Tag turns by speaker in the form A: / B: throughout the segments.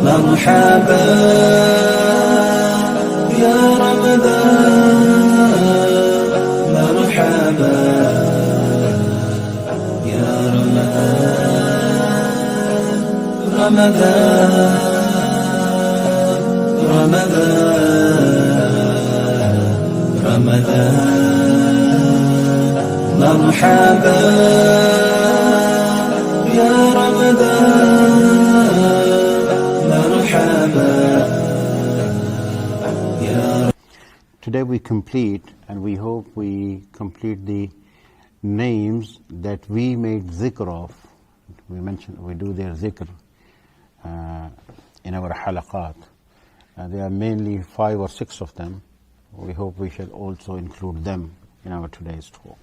A: مرحبا يا رمضان مرحبا يا رمضان رمضان مرحبا يا رمضان مرحبا.
B: Today we complete, and we hope we complete the names that we made zikr of. We mentioned we do their zikr in our halaqat. There are mainly 5 or 6 of them. We hope we shall also include them in our today's talk.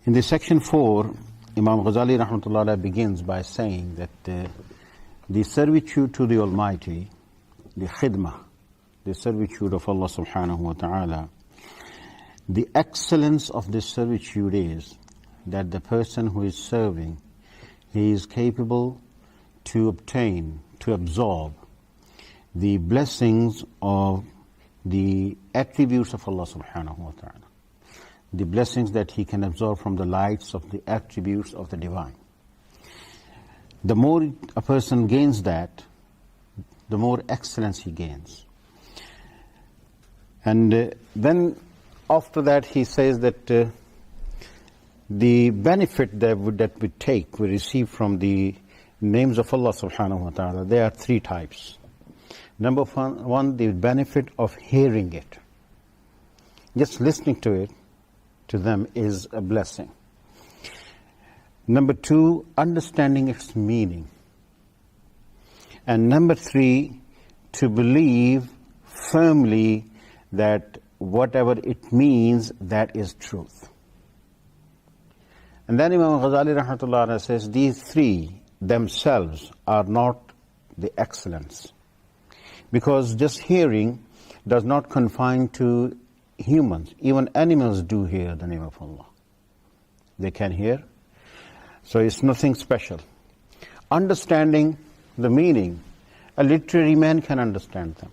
B: In the section 4, Imam Ghazali rahmatullah begins by saying that the servitude to the Almighty, the khidmah, the servitude of Allah subhanahu wa ta'ala, the excellence of this servitude is that the person who is serving, he is capable to obtain, to absorb the blessings of the attributes of Allah subhanahu wa ta'ala, the blessings that he can absorb from the lights of the attributes of the divine. The more a person gains that, the more excellence he gains. And then after that he says that the benefit that we take, we receive from the names of Allah subhanahu wa ta'ala, there are 3 types. Number one, the benefit of hearing it. Just listening to it, to them, is a blessing. Number 2, understanding its meaning. And number 3, to believe firmly that whatever it means, that is truth. And then Imam Ghazali rahmatullah says these 3 themselves are not the excellence. Because just hearing does not confine to humans. Even animals do hear the name of Allah. They can hear. So it's nothing special. Understanding the meaning, a literary man can understand them.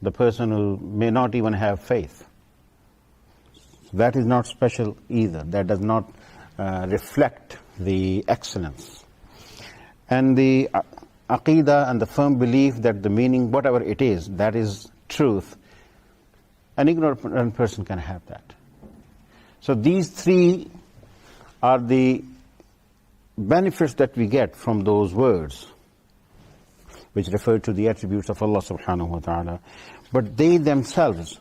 B: The person who may not even have faith. So that is not special either. That does not reflect the excellence. And the aqidah and the firm belief that the meaning, whatever it is, that is truth, an ignorant person can have that. So these 3 are the benefits that we get from those words, which refer to the attributes of Allah subhanahu wa ta'ala. But they themselves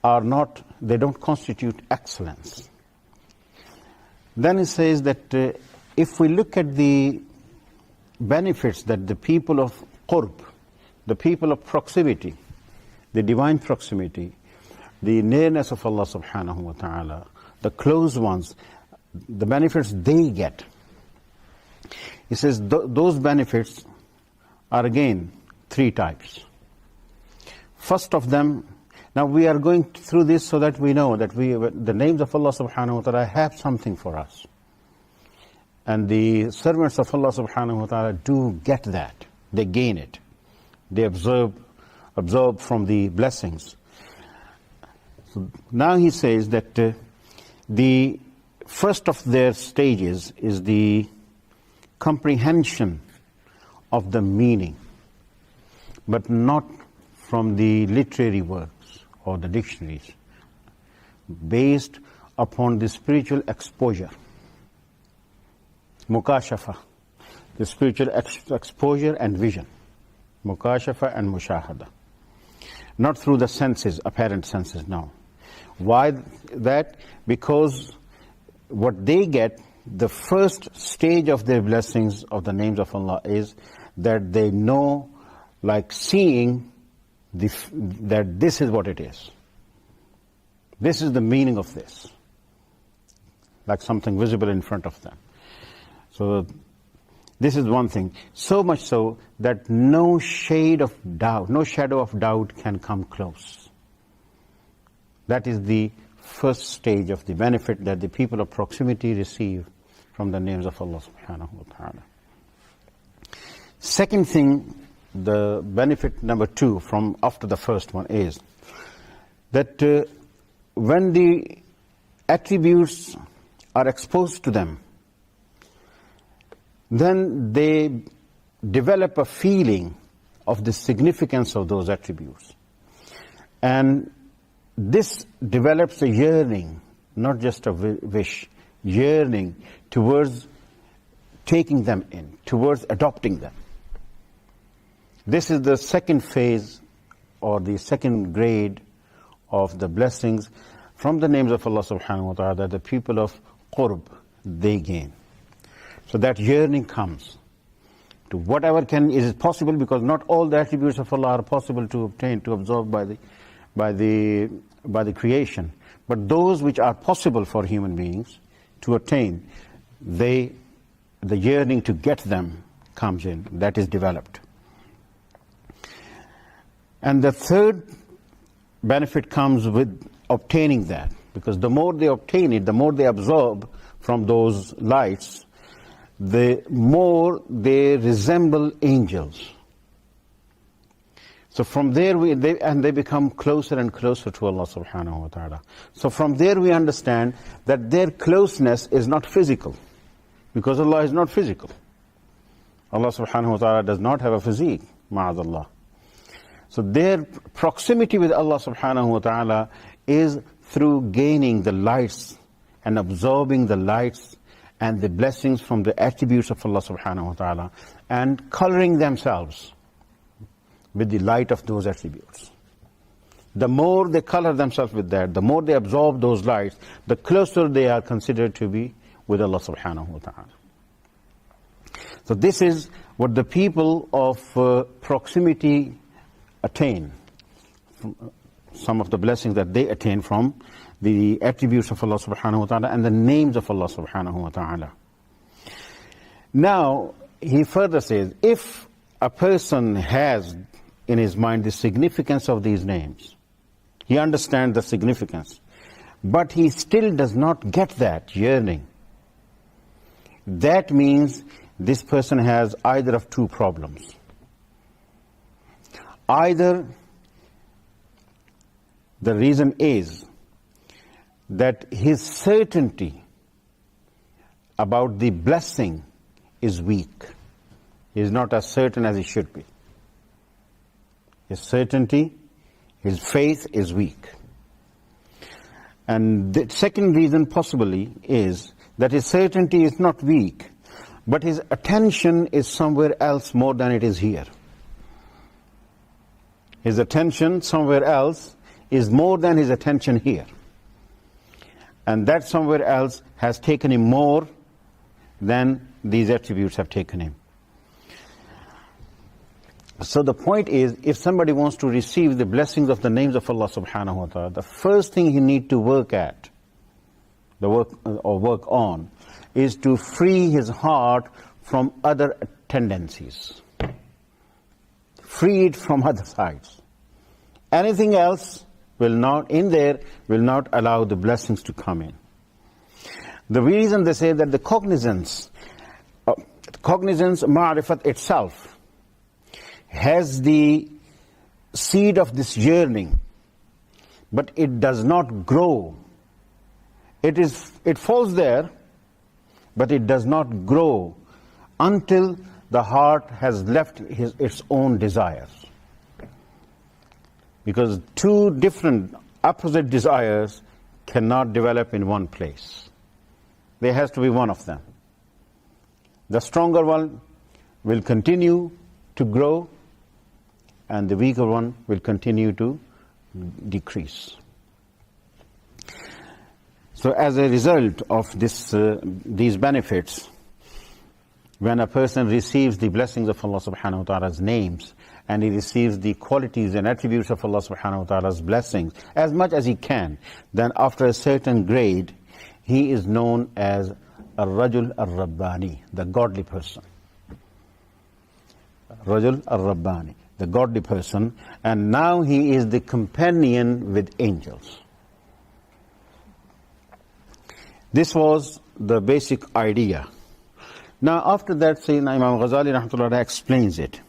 B: are not, they don't constitute excellence. Then it says that if we look at the benefits that the people of qurb, the people of proximity, the divine proximity, the nearness of Allah subhanahu wa ta'ala, the close ones, the benefits they get. He says those benefits are again 3 types. First of them, now we are going through this so that we know that the names of Allah subhanahu wa ta'ala have something for us. And the servants of Allah subhanahu wa ta'ala do get that. They gain it. They absorb from the blessings. So now he says that the first of their stages is the comprehension of the meaning, but not from the literary works or the dictionaries, based upon the spiritual exposure. Mukashafa, the spiritual exposure and vision. Mukashafa and mushahada. Not through the senses, apparent senses, no. Why that? Because what they get, the first stage of their blessings of the names of Allah is that they know, like seeing, that this is what it is. This is the meaning of this. Like something visible in front of them. So This is one thing. So much so that no shadow of doubt can come close. That is the first stage of the benefit that the people of proximity receive from the names of Allah subhanahu wa ta'ala. Second thing, the benefit number 2 from after the first one is that when the attributes are exposed to them, then they develop a feeling of the significance of those attributes. And this develops a yearning, not just a wish, yearning towards taking them in, towards adopting them. This is the second phase or the second grade of the blessings from the names of Allah subhanahu wa ta'ala that the people of Qurb, they gain. So that yearning comes to whatever is possible, because not all the attributes of Allah are possible to obtain, to absorb by the creation. But those which are possible for human beings to attain, the yearning to get them comes in, that is developed. And the third benefit comes with obtaining that, because the more they obtain it, the more they absorb from those lights, the more they resemble angels. So from there they become closer and closer to Allah subhanahu wa ta'ala. So from there we understand that their closeness is not physical, because Allah is not physical. Allah subhanahu wa ta'ala does not have a physique, ma'adallah. So their proximity with Allah subhanahu wa ta'ala is through gaining the lights and absorbing the lights and the blessings from the attributes of Allah subhanahu wa ta'ala, and coloring themselves with the light of those attributes. The more they color themselves with that, the more they absorb those lights, the closer they are considered to be with Allah subhanahu wa ta'ala. So this is what the people of proximity attain, some of the blessings that they attain from the attributes of Allah subhanahu wa ta'ala and the names of Allah subhanahu wa ta'ala. Now, he further says, if a person has in his mind the significance of these names, he understands the significance, but he still does not get that yearning, that means this person has either of two problems. Either the reason is that his certainty about the blessing is weak. He is not as certain as he should be. His certainty, his faith is weak. And the second reason possibly is that his certainty is not weak, but his attention is somewhere else more than it is here. His attention somewhere else is more than his attention here. And that somewhere else has taken him more than these attributes have taken him. So the point is, if somebody wants to receive the blessings of the names of Allah subhanahu wa ta'ala, the first thing he needs to work on is to free his heart from other tendencies. Free it from other sides. Anything else will not allow the blessings to come in. The reason they say that the cognizance, ma'rifat itself, has the seed of this yearning, but it does not grow. It falls there, but it does not grow until the heart has left its own desires. Because two different opposite desires cannot develop in one place. There has to be one of them. The stronger one will continue to grow, and the weaker one will continue to decrease. So as a result of these benefits, when a person receives the blessings of Allah subhanahu wa ta'ala's names, and he receives the qualities and attributes of Allah subhanahu wa ta'ala's blessings as much as he can, then after a certain grade, he is known as al-Rajul al-Rabbani, the godly person. Rajul al-Rabbani, the godly person, and now he is the companion with angels. This was the basic idea. Now after that, Sayyidina Imam Ghazali rahmatullah explains it.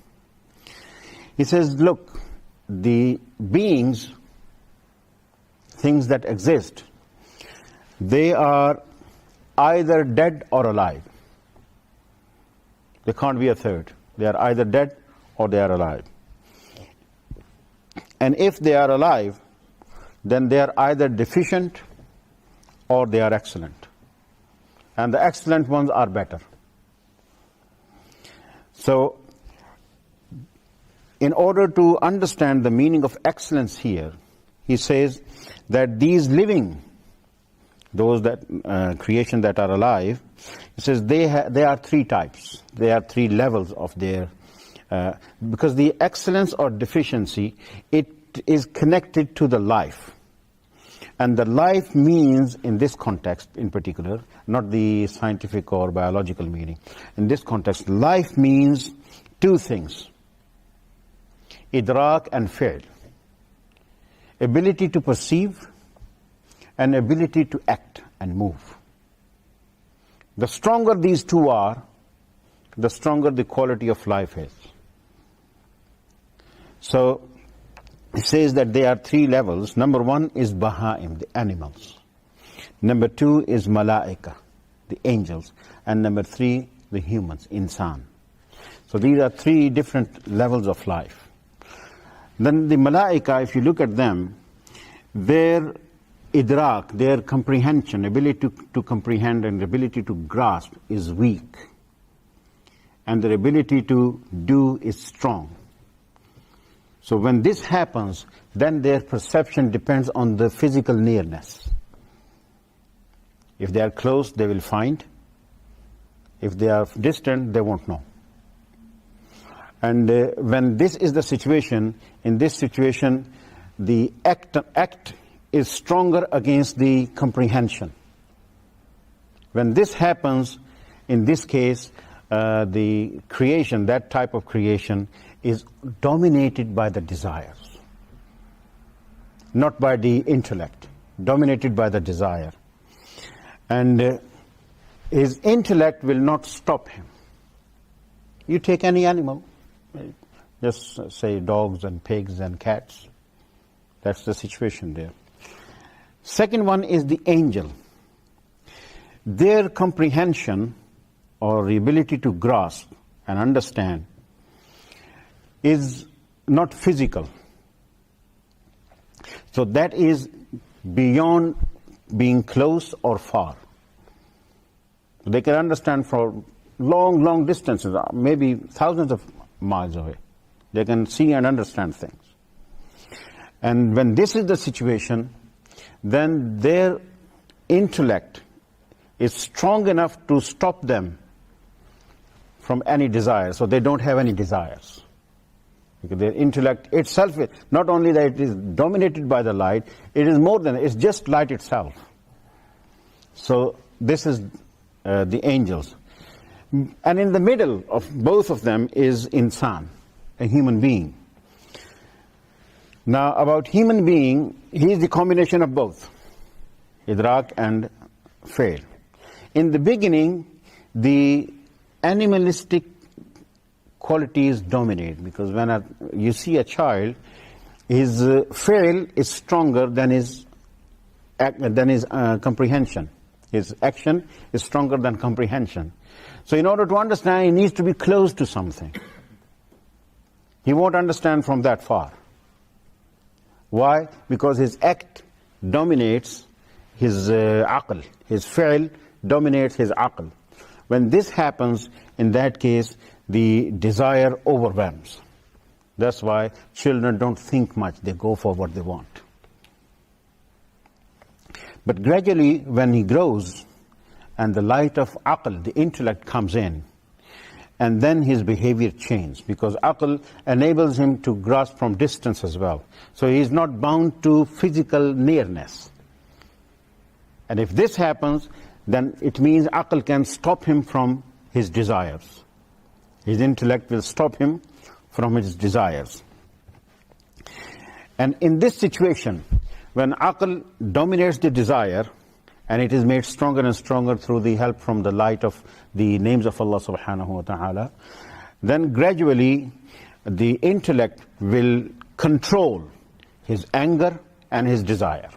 B: He says, look, the beings, things that exist, they are either dead or alive. There can't be a third. They are either dead or they are alive. And if they are alive, then they are either deficient or they are excellent. And the excellent ones are better. So, in order to understand the meaning of excellence here, he says that these living, those that creation that are alive, he says they are three types. They are three levels of their, because the excellence or deficiency, it is connected to the life. And the life means, in this context in particular, not the scientific or biological meaning. In this context, life means two things: idrak and fi'l. Ability to perceive and ability to act and move. The stronger these two are, the stronger the quality of life is. So, it says that there are three levels. Number one is Baha'im, the animals. Number two is Malaika, the angels. And number three, the humans, Insan. So these are three different levels of life. Then the Malaika, if you look at them, their idrak, their comprehension, ability to comprehend and ability to grasp is weak. And their ability to do is strong. So when this happens, then their perception depends on the physical nearness. If they are close, they will find. If they are distant, they won't know. And when this is the situation, in this situation, the act is stronger against the comprehension. When this happens, in this case, the creation, that type of creation, is dominated by the desires, not by the intellect, dominated by the desire. And his intellect will not stop him. You take any animal, just say dogs and pigs and cats, that's the situation there. Second one is the angel. Their comprehension or the ability to grasp and understand is not physical. So that is beyond being close or far. They can understand for long, long distances, maybe thousands of miles away. They can see and understand things. And when this is the situation, then their intellect is strong enough to stop them from any desire. So they don't have any desires. Because their intellect itself, not only that it is dominated by the light, it is more than, it's just light itself. So this is the angels. And in the middle of both of them is insan, a human being. Now about human being, he is the combination of both, idrak and fi'l. In the beginning, the animalistic qualities dominate, because when you see a child, his fi'l is stronger than his comprehension. His action is stronger than comprehension. So in order to understand, he needs to be close to something. He won't understand from that far. Why? Because his act dominates his aql. His fi'l dominates his aql. When this happens, in that case, the desire overwhelms. That's why children don't think much. They go for what they want. But gradually, when he grows, and the light of aql, the intellect, comes in, and then his behavior changes, because aql enables him to grasp from distance as well. So he is not bound to physical nearness. And if this happens, then it means aql can stop him from his desires. His intellect will stop him from his desires. And in this situation, when aql dominates the desire, and it is made stronger and stronger through the help from the light of the names of Allah subhanahu wa ta'ala, then gradually the intellect will control his anger and his desire.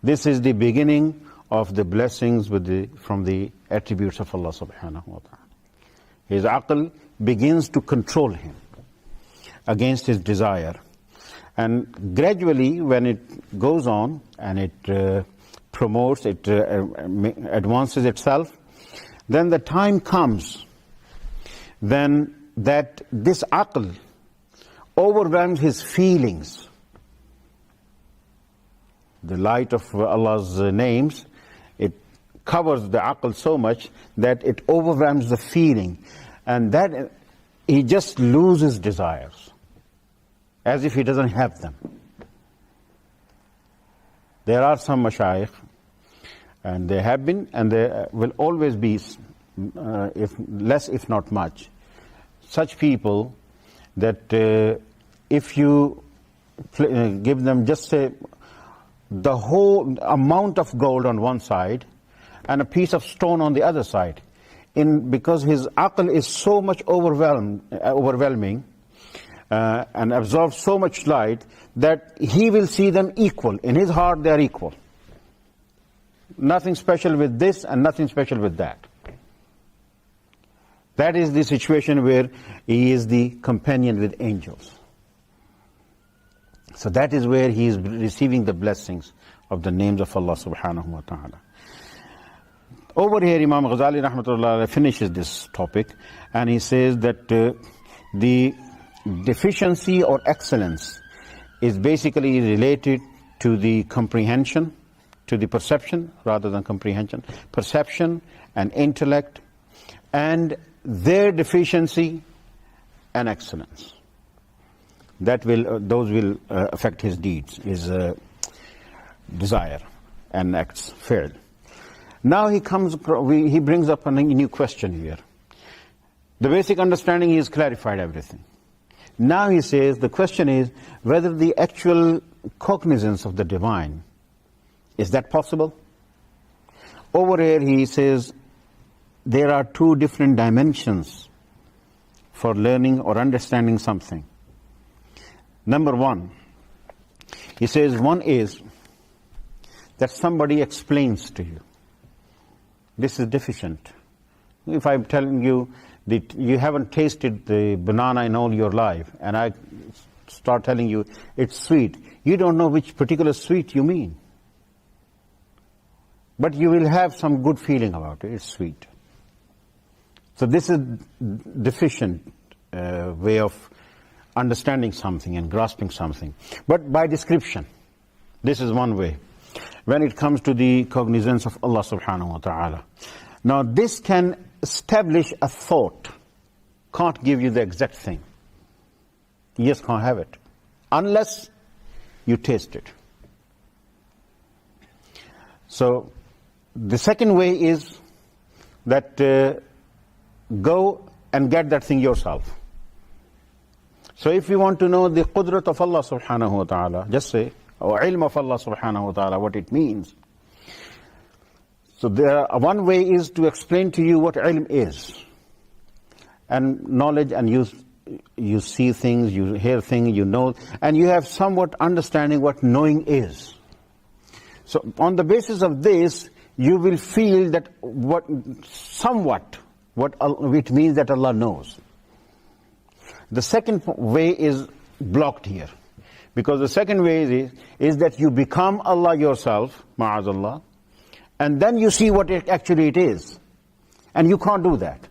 B: This is the beginning of the blessings from the attributes of Allah subhanahu wa ta'ala. His aql begins to control him against his desire. And gradually, when it goes on and it promotes, it advances itself, then the time comes then that this aql overwhelms his feelings. The light of Allah's names, it covers the aql so much that it overwhelms the feeling, and that he just loses desires, as if he doesn't have them. There are some mashayikh, and they have been, and there will always be, if less if not much, such people that if you give them just say the whole amount of gold on one side and a piece of stone on the other side, because his aql is so much overwhelming and absorbs so much light that he will see them equal. In his heart they are equal. Nothing special with this and nothing special with that. That is the situation where he is the companion with angels. So that is where he is receiving the blessings of the names of Allah subhanahu wa ta'ala. Over here Imam Ghazali rahmatullah finishes this topic, and he says that the deficiency or excellence is basically related to the comprehension, to the perception rather than comprehension, perception and intellect, and their deficiency and excellence. Those will affect his deeds, his desire and acts failed. Now he brings up a new question here. The basic understanding, he has clarified everything. Now he says the question is whether the actual cognizance of the divine, is that possible? Over here he says there are two different dimensions for learning or understanding something. Number one, he says one is that somebody explains to you. This is deficient. If I'm telling you that you haven't tasted the banana in all your life, and I start telling you it's sweet, you don't know which particular sweet you mean. But you will have some good feeling about it, it's sweet. So this is deficient way of understanding something and grasping something. But by description, this is one way. When it comes to the cognizance of Allah subhanahu wa ta'ala. Now this can establish a thought, can't give you the exact thing. You just can't have it, unless you taste it. So the second way is that go and get that thing yourself. So if you want to know the qudrat of Allah subhanahu wa ta'ala, just say, or ilm of Allah subhanahu wa ta'ala, what it means. So one way is to explain to you what ilm is. And knowledge, and you see things, you hear things, you know, and you have somewhat understanding what knowing is. So on the basis of this, you will feel that it means that Allah knows. The second way is blocked here. Because the second way is that you become Allah yourself, ma'azallah, and then you see what it is. And you can't do that.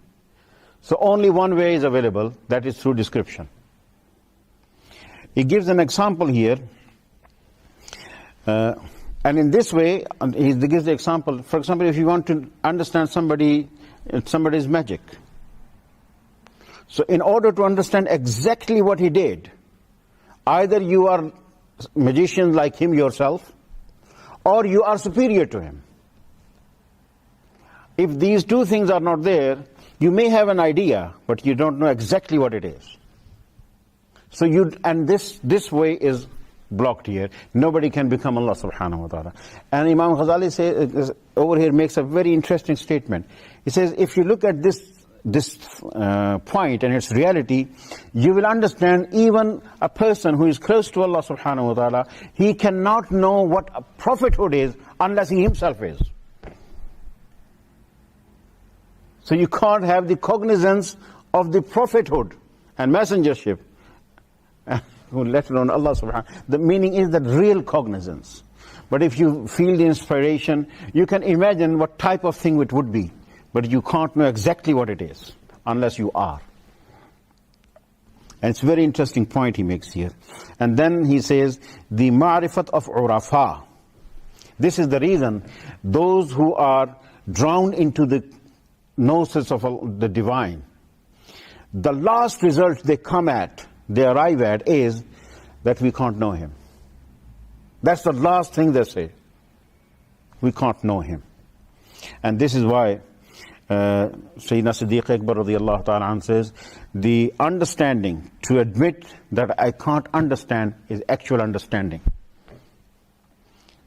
B: So only one way is available, that is through description. He gives an example here, and in this way, he gives the example, for example, if you want to understand somebody's magic. So in order to understand exactly what he did, either you are magician like him yourself, or you are superior to him. If these two things are not there, You may have an idea, but you don't know exactly what it is. So this way is blocked here. Nobody can become Allah subhanahu wa ta'ala. And Imam Ghazali says, over here makes a very interesting statement. He says, if you look at this point and its reality, you will understand even a person who is close to Allah subhanahu wa ta'ala, he cannot know what a prophethood is unless he himself is. So you can't have the cognizance of the prophethood and messengership, let alone Allah subhanahu. The meaning is that real cognizance. But if you feel the inspiration, you can imagine what type of thing it would be. But you can't know exactly what it is unless you are. And it's a very interesting point he makes here. And then he says, the ma'rifat of urafa. This is the reason those who are drowned into the gnosis of the divine, the last result they arrive at is that we can't know him. That's the last thing they say. We can't know him. And this is why Sayyidina Siddiqui Akbar radiyallahu ta'ala anhu says, the understanding, to admit that I can't understand, is actual understanding.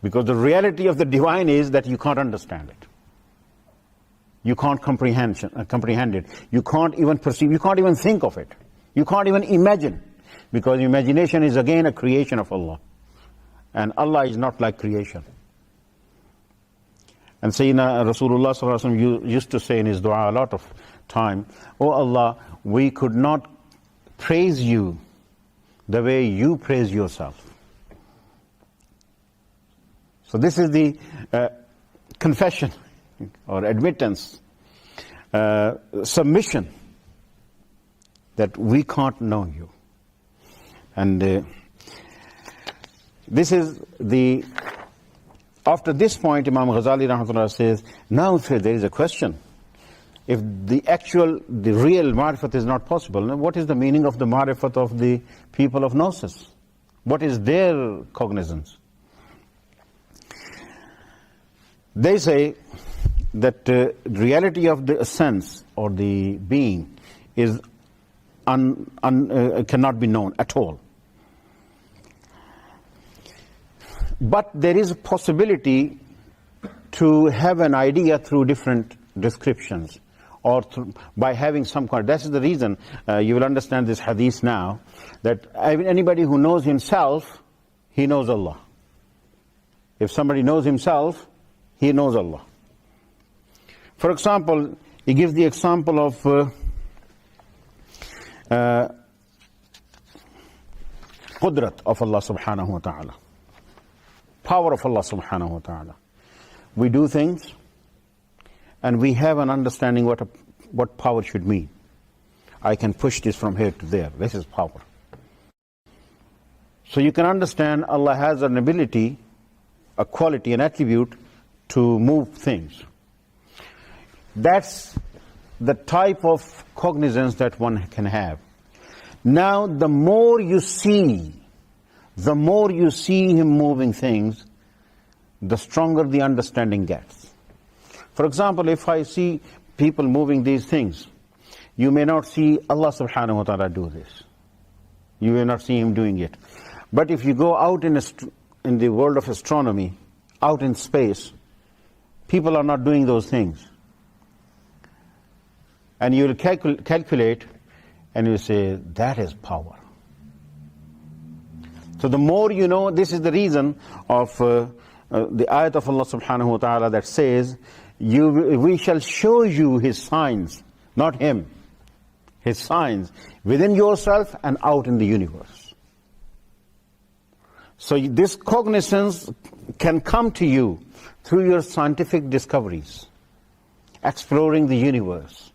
B: Because the reality of the divine is that you can't understand it. You can't comprehend it. You can't even perceive, you can't even think of it. You can't even imagine. Because imagination is again a creation of Allah. And Allah is not like creation. And Sayyidina Rasulullah sallallahu alaihi wasallam used to say in his dua a lot of time, "Oh Allah, we could not praise you the way you praise yourself." So this is the confession or admittance, submission, that we can't know you. And this is the, after this point, Imam Ghazali rahmatullah says, now there is a question. If the real ma'rifat is not possible, then what is the meaning of the ma'rifat of the people of Gnosis? What is their cognizance? They say that reality of the essence or the being is cannot be known at all. But there is a possibility to have an idea through different descriptions, or by having some kind. That is the reason you will understand this hadith now, that anybody who knows himself, he knows Allah. If somebody knows himself, he knows Allah. For example, he gives the example of qudrat of Allah subhanahu wa ta'ala. Power of Allah subhanahu wa ta'ala. We do things and we have an understanding what power should mean. I can push this from here to there. This is power. So you can understand Allah has an ability, a quality, an attribute to move things. That's the type of cognizance that one can have. Now, the more you see him moving things, the stronger the understanding gets. For example, if I see people moving these things, you may not see Allah subhanahu wa ta'ala do this. You may not see him doing it. But if you go out in the world of astronomy, out in space, people are not doing those things. And you will calculate and you say, that is power. So the more you know, this is the reason of the ayat of Allah subhanahu wa ta'ala that says, we shall show you his signs, not him, his signs within yourself and out in the universe. So this cognizance can come to you through your scientific discoveries, exploring the universe,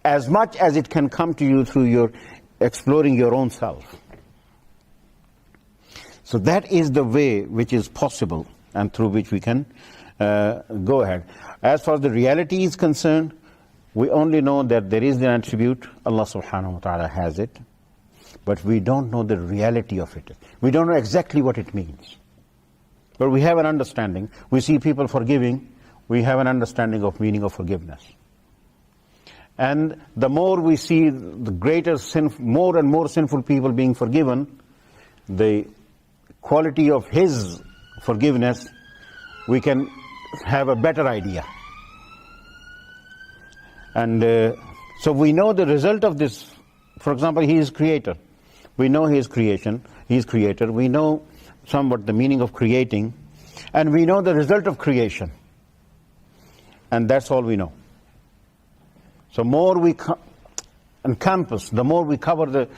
B: as much as it can come to you through your exploring your own self. So that is the way which is possible and through which we can go ahead. As far as the reality is concerned, we only know that there is an attribute, Allah subhanahu wa ta'ala has it, but we don't know the reality of it. We don't know exactly what it means. But we have an understanding. We see people forgiving, we have an understanding of meaning of forgiveness. And the more we see the greater sin, more and more sinful people being forgiven, the quality of His forgiveness, we can have a better idea. And so we know the result of this. For example, He is creator. We know He is creation. He is creator. We know somewhat the meaning of creating. And we know the result of creation. And that's all we know. So more we encompass, the more we cover the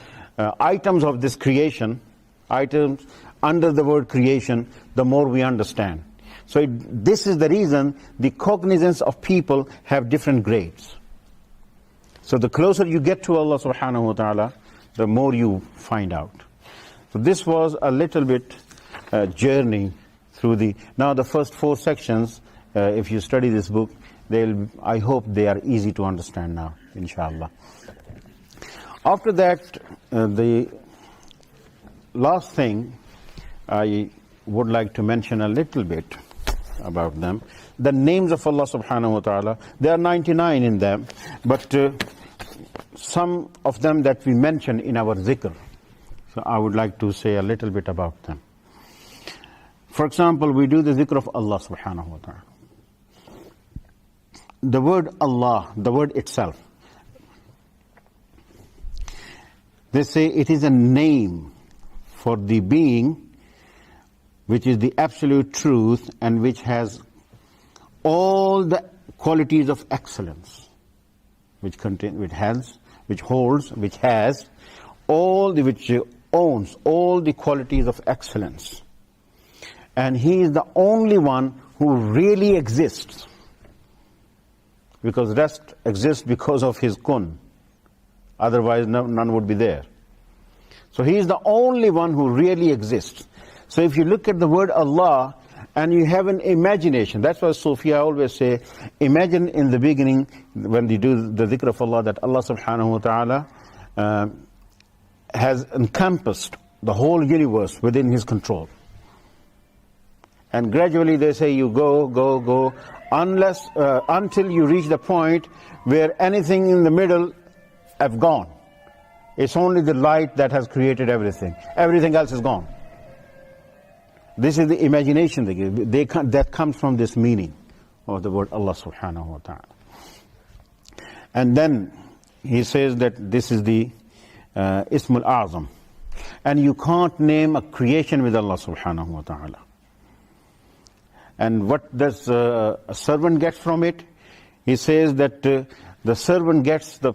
B: items of this creation, items under the word creation, the more we understand. So this is the reason the cognizance of people have different grades. So the closer you get to Allah subhanahu wa ta'ala, the more you find out. So this was a little bit journey through now the first 4 sections, if you study this book, I hope they are easy to understand now, inshallah. After that, the last thing I would like to mention a little bit about them. The names of Allah subhanahu wa ta'ala, there are 99 in them, but some of them that we mention in our zikr. So I would like to say a little bit about them. For example, we do the zikr of Allah subhanahu wa ta'ala. The word Allah, the word itself, they say it is a name for the being which is the absolute truth and which has all the qualities of excellence, which owns all the qualities of excellence. And He is the only one who really exists. Because rest exists because of His kun. Otherwise, none would be there. So He is the only one who really exists. So if you look at the word Allah, and you have an imagination, that's why Sufiya always say, imagine in the beginning, when they do the dhikr of Allah, that Allah subhanahu wa ta'ala has encompassed the whole universe within His control. And gradually they say you go, until you reach the point where anything in the middle have gone. It's only the light that has created everything. Everything else is gone. This is the imagination that comes from this meaning of the word Allah subhanahu wa ta'ala. And then he says that this is the Ismul Azam. And you can't name a creation with Allah subhanahu wa ta'ala. And what does a servant get from it? He says that the servant gets the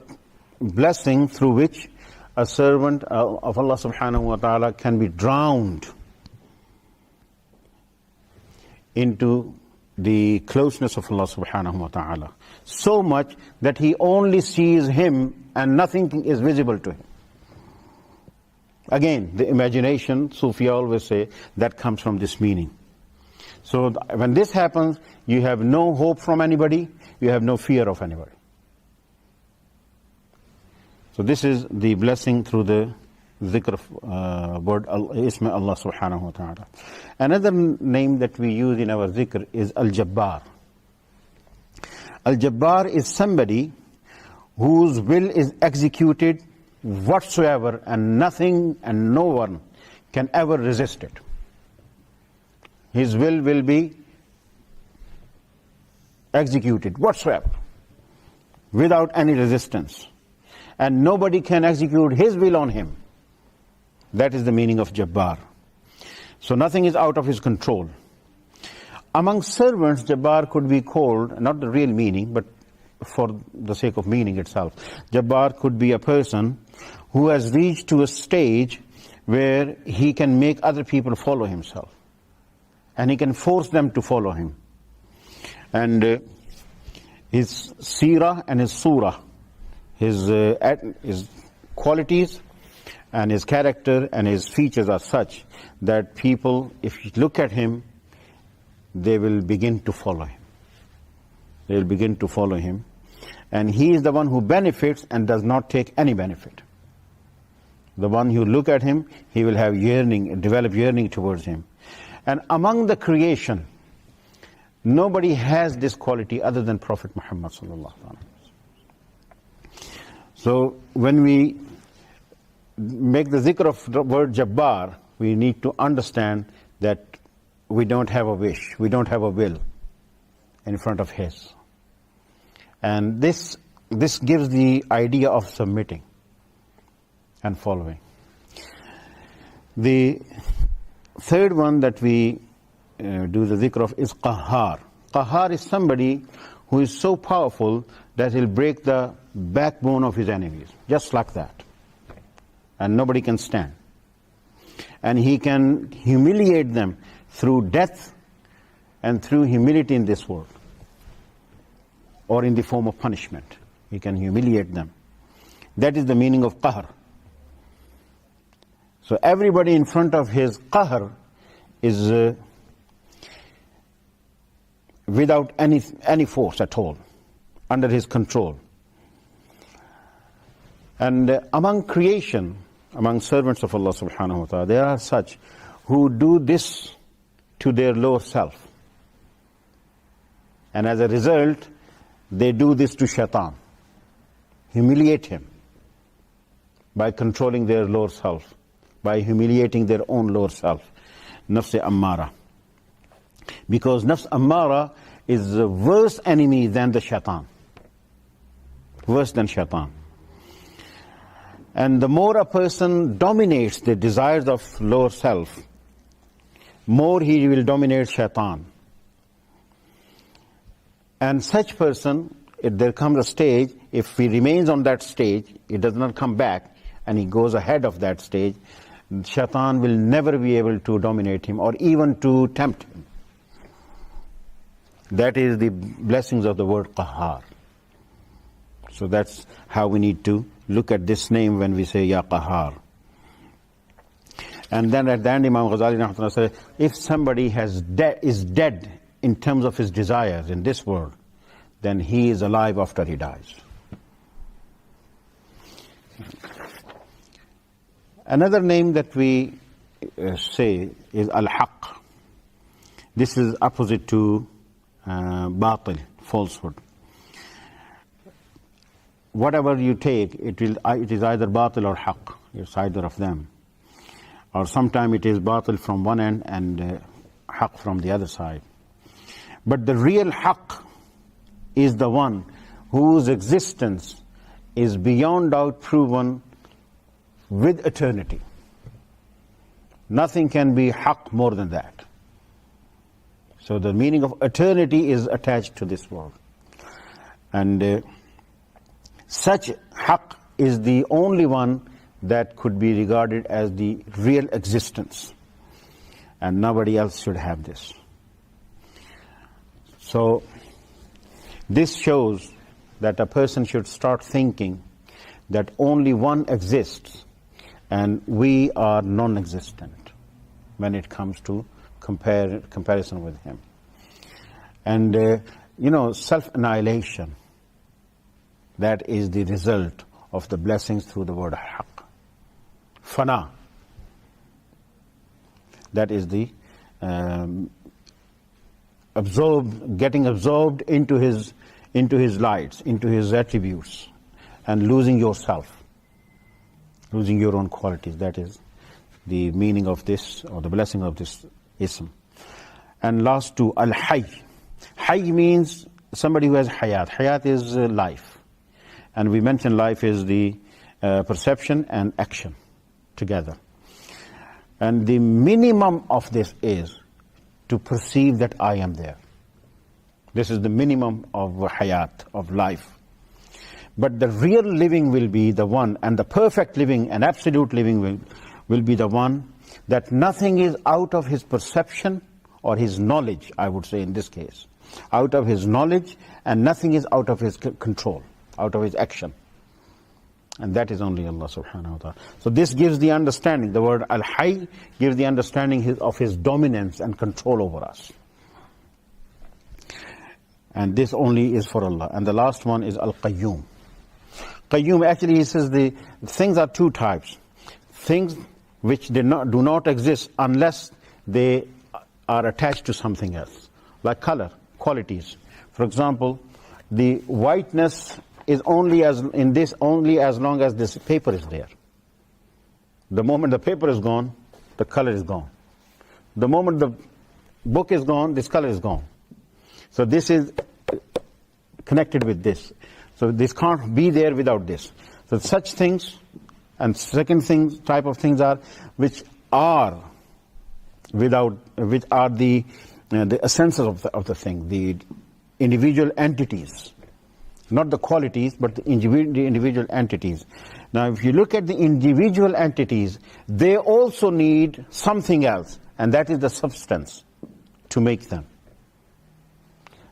B: blessing through which a servant of Allah subhanahu wa ta'ala can be drowned into the closeness of Allah subhanahu wa ta'ala. So much that he only sees Him and nothing is visible to him. Again, the imagination, Sufi always say, that comes from this meaning. So when this happens, you have no hope from anybody, you have no fear of anybody. So this is the blessing through the dhikr of word Isma Allah subhanahu wa ta'ala. Another name that we use in our dhikr is Al-Jabbar. Al-Jabbar is somebody whose will is executed whatsoever, and nothing and no one can ever resist it. His will be executed whatsoever, without any resistance. And nobody can execute His will on him. That is the meaning of Jabbar. So nothing is out of His control. Among servants, Jabbar could be called, not the real meaning, but for the sake of meaning itself. Jabbar could be a person who has reached to a stage where he can make other people follow himself. And he can force them to follow him. And his seerah and his surah, his qualities and his character and his features are such that people, if you look at him, they will begin to follow him. They will begin to follow him. And he is the one who benefits and does not take any benefit. The one who look at him, he will have yearning, develop yearning towards him. And among the creation, nobody has this quality other than Prophet Muhammad sallallahu alaihi wasallam. So when we make the zikr of the word Jabbar, we need to understand that we don't have a wish, we don't have a will in front of His. And this gives the idea of submitting and following. The third one that we do the zikr of is Qahhar. Qahhar is somebody who is so powerful that he'll break the backbone of his enemies, just like that. And nobody can stand. And he can humiliate them through death and through humility in this world, or in the form of punishment. He can humiliate them. That is the meaning of qahr. So everybody in front of his qahr is without any force at all, under his control. And among creation, among servants of Allah subhanahu wa ta'ala, there are such who do this to their lower self. And as a result, they do this to shaitan, humiliate him by controlling their lower self, by humiliating their own lower self, nafs ammara. Because nafs ammara is a worse enemy than the shaitan, worse than shaitan. And the more a person dominates the desires of lower self, more he will dominate shaitan. And such person, if there comes a stage, if he remains on that stage, he does not come back, and he goes ahead of that stage, shaitan will never be able to dominate him or even to tempt him. That is the blessings of the word Qahhar. So that's how we need to look at this name when we say Ya Qahhar. And then at the end, Imam Ghazali said, if somebody is dead in terms of his desires in this world, then he is alive after he dies. Another name that we say is Al-Haq. This is opposite to Batil, falsehood. Whatever you take, it is either Batil or Haq. It's either of them. Or sometimes it is Batil from one end and Haq from the other side. But the real Haq is the one whose existence is beyond doubt proven with eternity. Nothing can be Haq more than that. So the meaning of eternity is attached to this world. And such Haq is the only one that could be regarded as the real existence. And nobody else should have this. So this shows that a person should start thinking that only one exists and we are non-existent when it comes to comparison with him. And self-annihilation, that is the result of the blessings through the word Haqq. Fana, that is the getting absorbed into his lights, into his attributes, and losing yourself, losing your own qualities. That is the meaning of this, or the blessing of this ism. And last two, Al-Hayy. Hayy means somebody who has hayat. Hayat is life. And we mentioned life is the perception and action together. And the minimum of this is to perceive that I am there. This is the minimum of hayat, of life. But the real living will be the one, and the perfect living and absolute living will be the one that nothing is out of his perception or his knowledge, I would say in this case. Out of his knowledge, and nothing is out of his control, out of his action. And that is only Allah subhanahu wa ta'ala. So this gives the understanding, the word Al-Hayy gives the understanding of his dominance and control over us. And this only is for Allah. And the last one is Al-Qayyum. Qayyum, actually he says the things are two types. Things which do not exist unless they are attached to something else. Like color, qualities. For example, the whiteness is only as long as this paper is there. The moment the paper is gone, the color is gone. The moment the book is gone, this color is gone. So this is connected with this. So this can't be there without this. So such things, and second thing, type of things are which are the essences of the thing, the individual entities, not the qualities, but the individual entities. Now, if you look at the individual entities, they also need something else, and that is the substance to make them.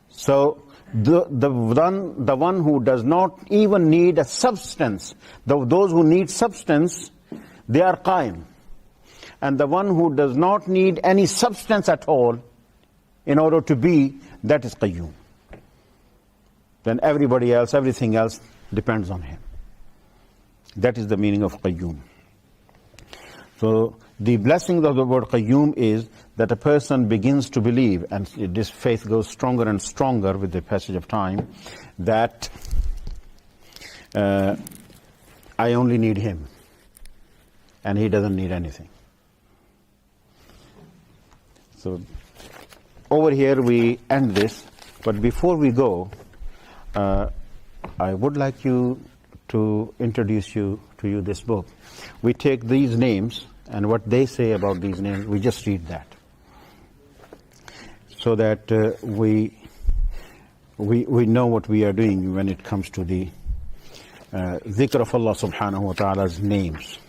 B: So the one who does not even need a substance, those who need substance, they are qaim. And the one who does not need any substance at all in order to be, that is qayyum. Then everybody else, everything else depends on him. That is the meaning of qayyum. So the blessing of the word qayyum is that a person begins to believe, and this faith goes stronger and stronger with the passage of time, that I only need him and he doesn't need anything. So over here we end this, but before we go, I would like to introduce to you this book. We take these names and what they say about these names, we just read that, so that we know what we are doing when it comes to the dhikr of Allah subhanahu wa ta'ala's names.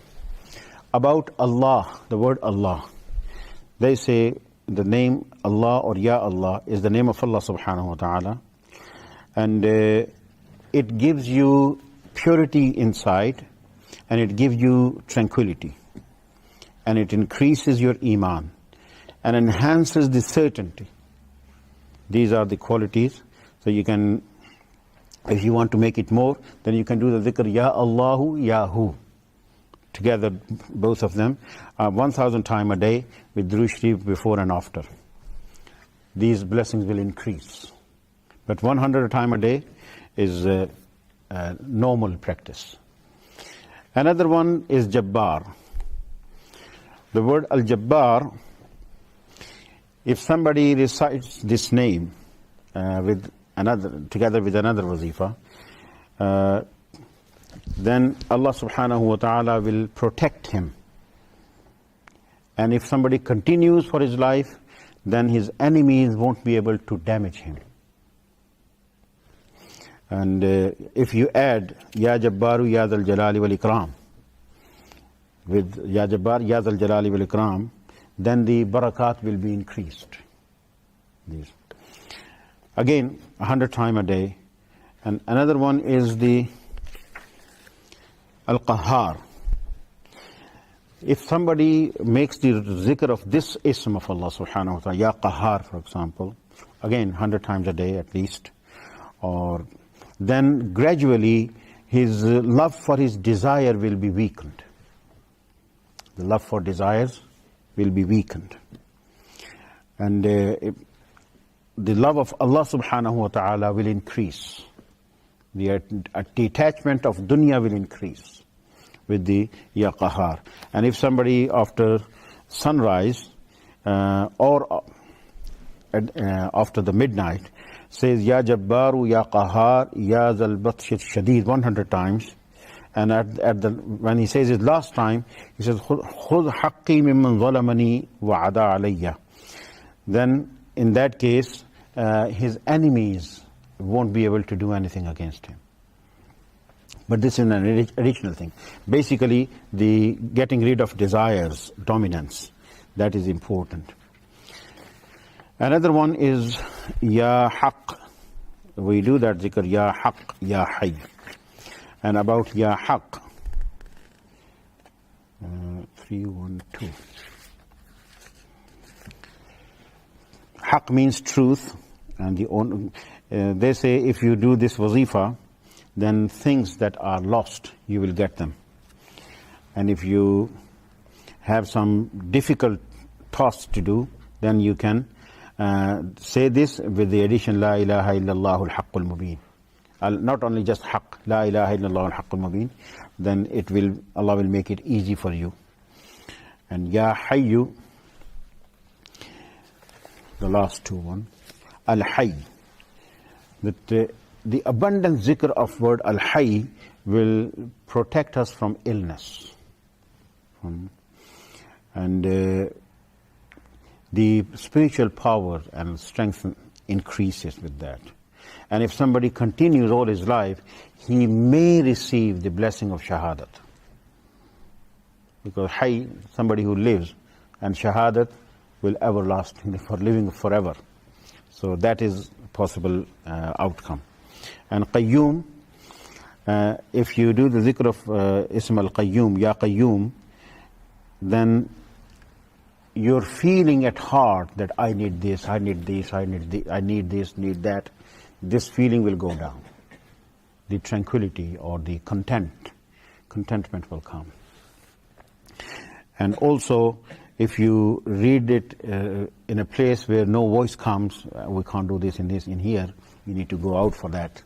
B: About Allah, the word Allah, they say the name Allah or Ya Allah is the name of Allah subhanahu wa ta'ala, and it gives you purity inside, and it gives you tranquility, and it increases your iman and enhances the certainty. These are the qualities. So you can, if you want to make it more, then you can do the dhikr Ya Allahu Ya Hu together, both of them, 1,000 times a day with Durood Sharif before and after. These blessings will increase. But 100 times a day is normal practice. Another one is Jabbar. The word Al-Jabbar, if somebody recites this name together with another wazifa, then Allah subhanahu wa ta'ala will protect him. And if somebody continues for his life, then his enemies won't be able to damage him. And if you add Ya Jabbaru Ya Zal Jalali Wal Ikram with Ya Jabbar Ya Zal Jalali Wal Ikram, then the barakat will be increased. These. Again, 100 times a day. And another one is the Al-Qahhar. If somebody makes the zikr of this ism of Allah subhanahu wa ta'ala, Ya Qahhar for example, again 100 times a day at least, or then gradually his love for his desire will be weakened. The love for desires will be weakened. And the love of Allah subhanahu wa ta'ala will increase. The detachment of dunya will increase with the Ya Qahhar. And if somebody after sunrise or after the midnight says Ya Jabbaru Ya Qahhar Ya Zal Batsh Shadid 100 times, and when he says it last time, he says Khudh haqqi mimman zalamani wa ada alayya, then in that case his enemies won't be able to do anything against him. But this is an additional thing. Basically, the getting rid of desires, dominance, that is important. Another one is Ya Haqq. We do that zikr Ya Haqq, Ya Hayy. And about Ya Haqq, 312. Haqq means truth, and they say if you do this wazifa, then things that are lost, you will get them. And if you have some difficult tasks to do, then you can say this with the addition La ilaha illallah al-haqqul mubin. not only just haqq, la ilaha illallah al-haqqul mubin, then Allah will make it easy for you. And ya hayyu, the last two one, al-hayy, that the abundant zikr of word al-hayy will protect us from illness. And the spiritual power and strength increases with that. And if somebody continues all his life, he may receive the blessing of shahadat. Because hayy, somebody who lives, and shahadat will everlast, for living forever. So that is a possible outcome. And qayyum, if you do the zikr of ism al-qayyum, ya qayyum, then you're feeling at heart that I need this, I need this, I need this, need that. This feeling will go down. The tranquility or the contentment will come. And also, if you read it in a place where no voice comes, we can't do this in here, you need to go out for that.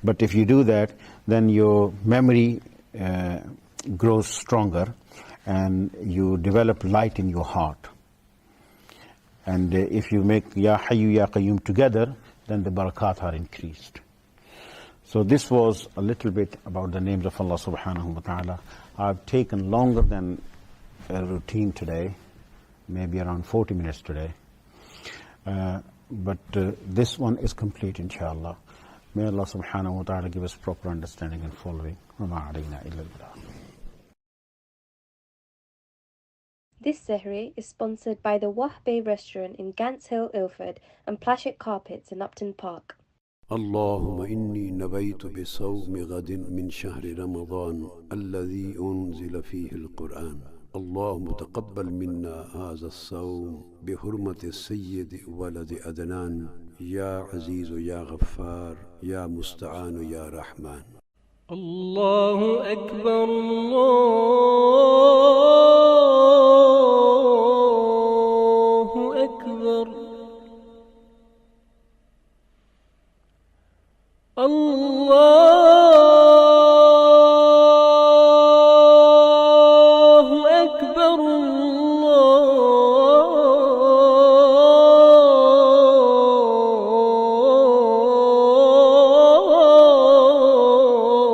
B: But if you do that, then your memory grows stronger and you develop light in your heart. And if you make Ya Hayyu Ya Qayyum together, then the barakat are increased. So this was a little bit about the names of Allah subhanahu wa ta'ala. I've taken longer than a routine today, maybe around 40 minutes today. But this one is complete, inshallah. May Allah subhanahu wa ta'ala give us proper understanding and following. وَمَا عَلَيْنَا إِلَّا الْبَلَاغُ.
C: This Sehri is sponsored by the Wahbe restaurant in Gants Hill, Ilford, and Plastic Carpets in Upton Park.
D: اللهم إني نبيت بصوم غد من شهر رمضان الذي أنزل فيه القرآن. اللهم تقبل منا هذا الصوم بحرمة السيد ولد أدنان يا عزيز يا غفار يا مستعان يا رحمن.
E: الله أكبر الله أكبر الله أكبر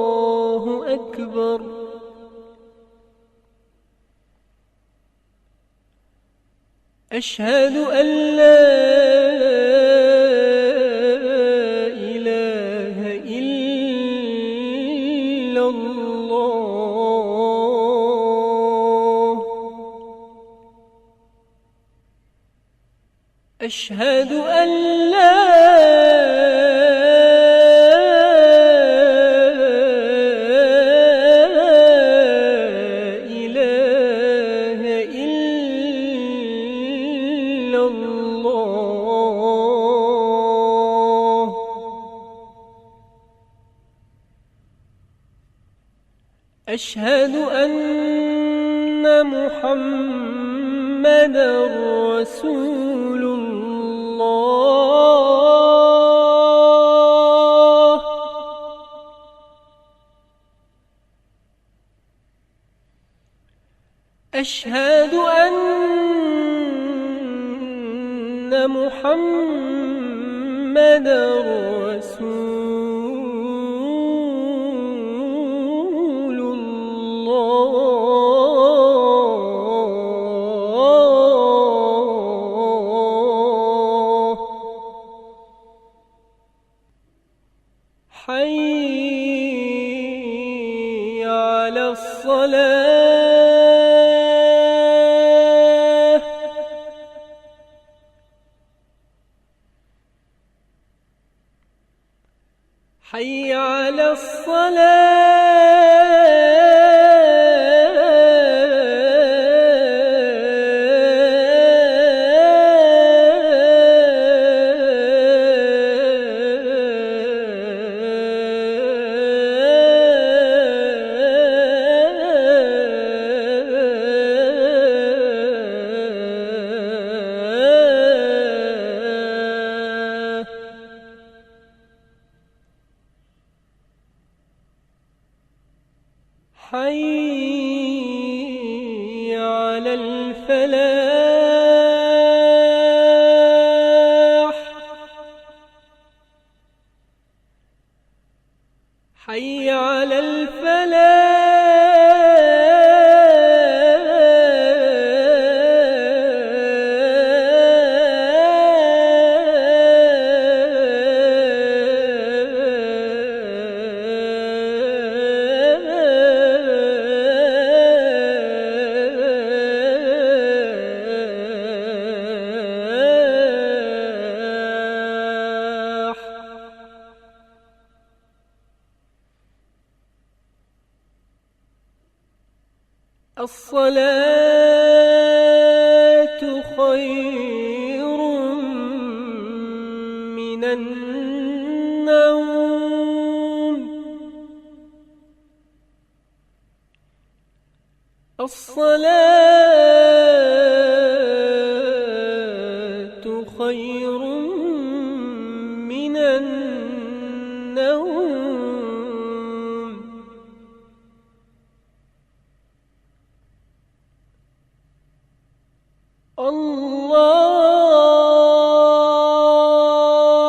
E: الله أكبر. أشهد أن لا إله إلا الله. أشهد أن لا إله إلا الله. أشهد أن محمدًا رسول الله. أشهد أن محمدًا رسول الله. حي على الصلاة. حي على الصلاة. حي على الفلاح حي على الفلاح الصلاة خير من النوم الصلاة خير من النوم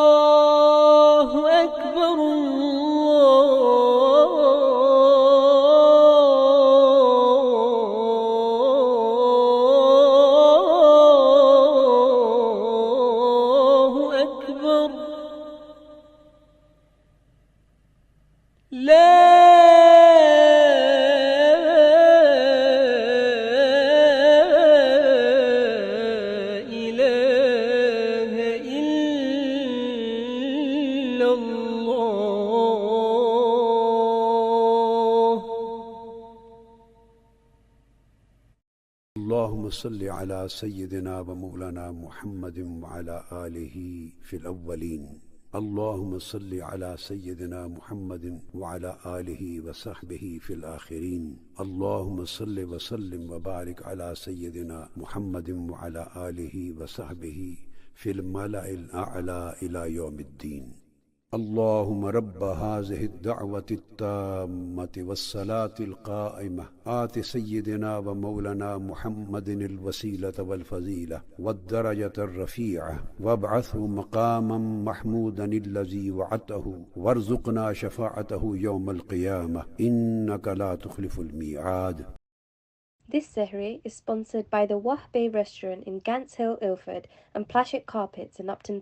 E: الله أكبر الله أكبر لا إله إلا الله
D: اللهم صل على سيدنا ومولانا محمد وعلى آله في الأولين. اللهم صل على سيدنا محمد وعلى آله وصحبه في الآخرين. اللهم صل وسلم وبارك على سيدنا محمد وعلى آله وصحبه في الملأ الأعلى إلى يوم الدين. اللهم رب هذه الدعوة التامة والصلاة القائمة آت سيدنا ومولانا محمد الوسيلة والفضيلة والدرجة الرفيعة وابعثه مقاما محمودا الذي وعدته وارزقنا شفاعته يوم القيامة إنك لا تخلف الميعاد.
C: This Sehri is sponsored by the Wahbe restaurant in Gants Hill, Ilford and Plashet Carpets in Upton